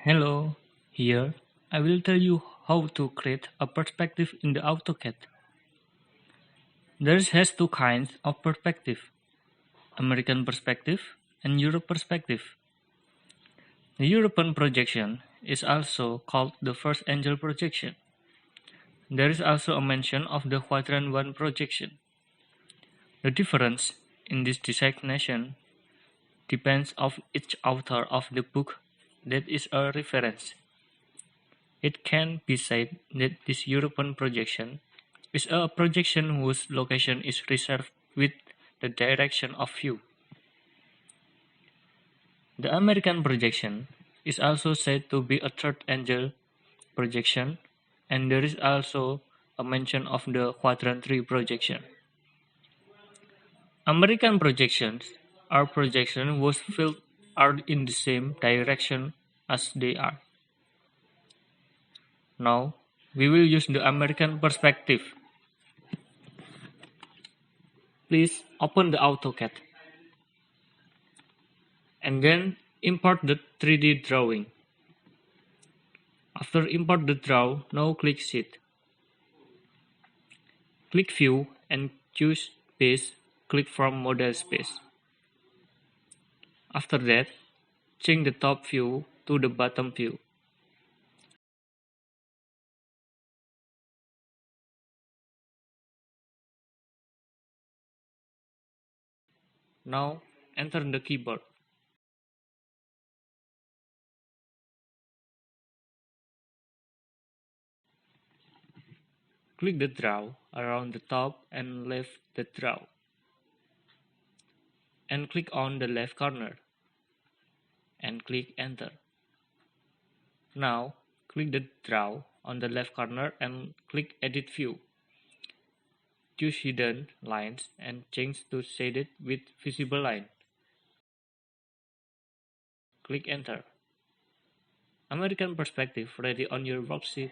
Hello, here I will tell you how to create a perspective in the AutoCAD. There has two kinds of perspective, American perspective and Europe perspective. The European projection is also called the first angle projection. There is also a mention of the quadrant 1 projection. The difference in this designation depends of each author of the book that is a reference. It can be said that this European projection is a projection whose location is reserved with the direction of view. The American projection is also said to be a third angle projection, and there is also a mention of the quadrant 3 projection. American projections are projections whose fields are in the same direction as they are. Now, we will use the American perspective. Please open the AutoCAD and then import the 3D drawing. After import the draw, now click Sheet. Click View and choose Base. Click from Model Space. After that, change the top view to the bottom view. Now, enter the keyboard. Click the draw around the top and left the draw, and click on the left corner, and click Enter. Now, click the draw on the left corner and click Edit View. Choose Hidden Lines and change to Shaded with Visible Line. Click Enter. American Perspective ready on your worksheet.